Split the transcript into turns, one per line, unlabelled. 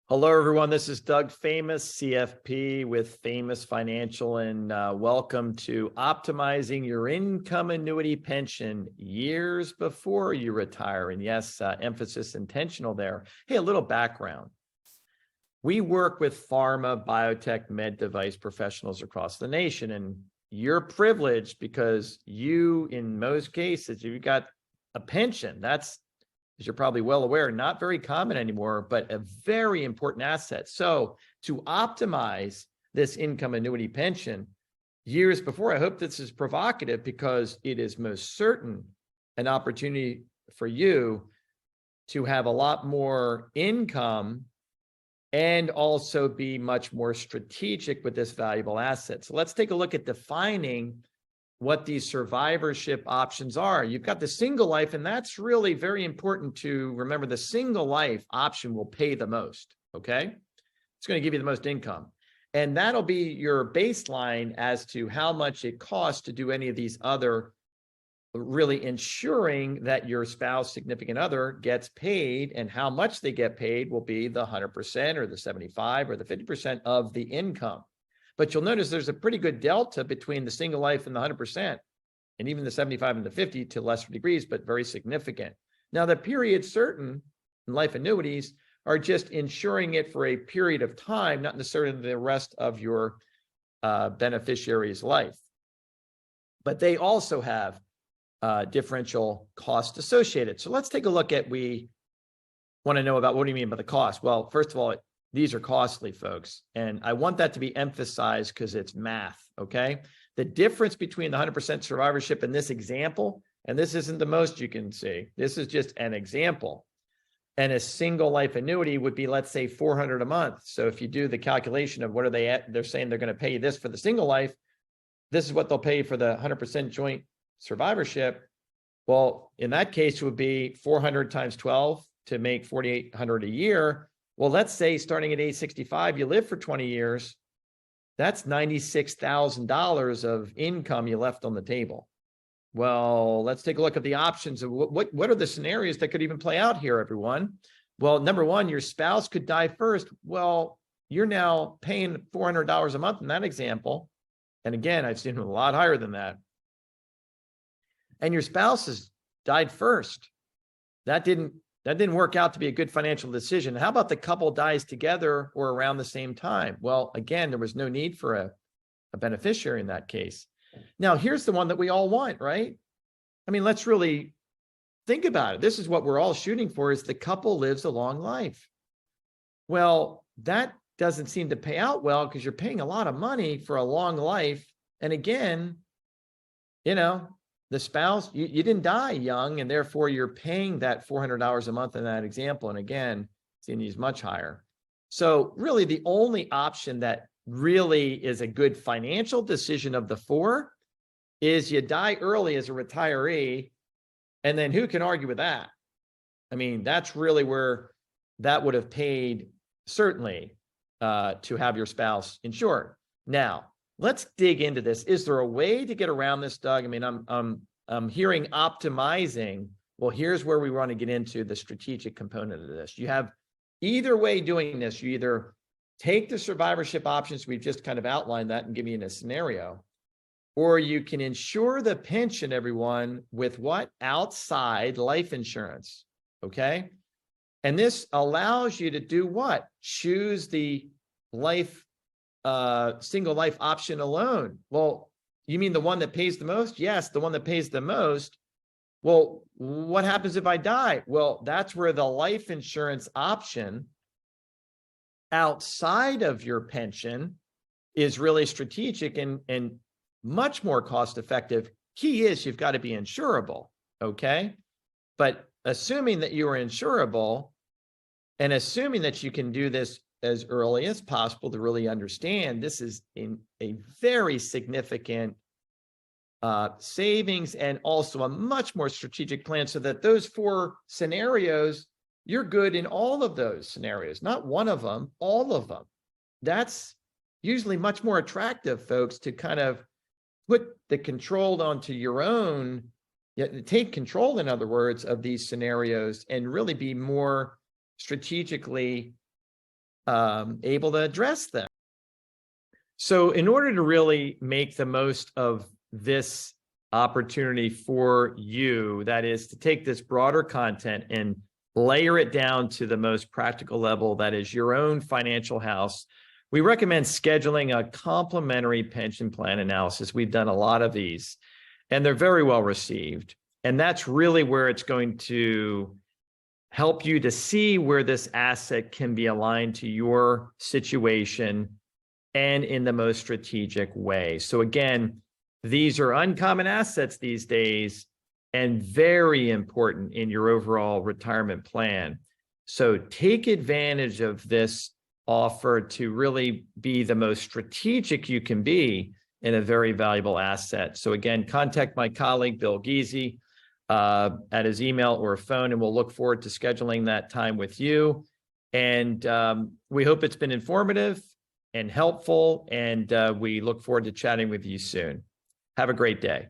Hello, everyone. This is Doug Famous, CFP with Famous Financial, and welcome to Optimizing Your Income Annuity Pension Years Before You Retire. And yes, emphasis intentional there. Hey, a little background. We work with pharma, biotech, med device professionals across the nation, and you're privileged because you, in most cases, you've got a pension. That's, as you're probably well aware, not very common anymore, but a very important asset. So to optimize this income annuity pension years before, I hope this is provocative because it is most certain an opportunity for you to have a lot more income and also be much more strategic with this valuable asset. So let's take a look at defining what these survivorship options are. You've got the single life, and that's really very important to remember. The single life option will pay the most, okay? It's going to give you the most income. And that'll be your baseline as to how much it costs to do any of these other, really ensuring that your spouse, significant other gets paid, and how much they get paid will be the 100% or the 75 or the 50% of the income. But you'll notice there's a pretty good delta between the single life and the 100%, and even the 75 and the 50 to lesser degrees, but very significant. Now, the period certain in life annuities are just ensuring it for a period of time, not necessarily the rest of your beneficiary's life. But they also have differential costs associated. So let's take a look at, we want to know about, what do you mean by the cost? Well, first of all, these are costly, folks. And I want that to be emphasized because it's math, okay? The difference between the 100% survivorship in this example, and this isn't the most you can see, this is just an example, and a single life annuity would be, let's say, $400 a month. So if you do the calculation of what are they at, they're saying they're going to pay you this for the single life, this is what they'll pay for the 100% joint survivorship. Well, in that case, it would be 400 times 12 to make 4,800 a year. Well, let's say starting at age 65, you live for 20 years. That's $96,000 of income you left on the table. Well, let's take a look at the options of what are the scenarios that could even play out here, everyone. Well, number one, your spouse could die first. Well, you're now paying $400 a month in that example. And again, I've seen them a lot higher than that. And your spouse has died first. That didn't work out to be a good financial decision. How about the couple dies together or around the same time? Well, again, there was no need for a beneficiary in that case. Now, here's the one that we all want, right? I mean, let's really think about it. This is what we're all shooting for, is the couple lives a long life. Well, that doesn't seem to pay out well because you're paying a lot of money for a long life. And again, you know, the spouse, you didn't die young, and therefore you're paying that $400 a month in that example. And again, CNE is much higher. So really the only option that really is a good financial decision of the four is you die early as a retiree. And then who can argue with that? I mean, that's really where that would have paid, certainly, to have your spouse insured. Now, let's dig into this. Is there a way to get around this, Doug? I mean, I'm hearing optimizing. Well, here's where we want to get into the strategic component of this. You have either way doing this. You either take the survivorship options, we've just kind of outlined that and give you in a scenario, or you can insure the pension, everyone, with what? Outside life insurance, okay? And this allows you to do what? Choose the life single life option alone. Well, you mean the one that pays the most? Yes, the one that pays the most. Well, what happens if I die? Well, that's where the life insurance option outside of your pension is really strategic and much more cost effective. Key is you've got to be insurable, okay? But assuming that you are insurable and assuming that you can do this as early as possible to really understand, this is in a very significant savings and also a much more strategic plan, so that those four scenarios, you're good in all of those scenarios, not one of them, all of them. That's usually much more attractive, folks, to kind of put the control onto your own, take control, in other words, of these scenarios and really be more strategically able to address them. So in order to really make the most of this opportunity for you, that is to take this broader content and layer it down to the most practical level, that is your own financial house, we recommend scheduling a complimentary pension plan analysis. We've done a lot of these, and they're very well received. And that's really where it's going to help you to see where this asset can be aligned to your situation and in the most strategic way. So again, these are uncommon assets these days and very important in your overall retirement plan. So take advantage of this offer to really be the most strategic you can be in a very valuable asset. So again, contact my colleague, Bill Giese, at his email or phone, and we'll look forward to scheduling that time with you. And we hope it's been informative and helpful, and we look forward to chatting with you soon. Have a great day.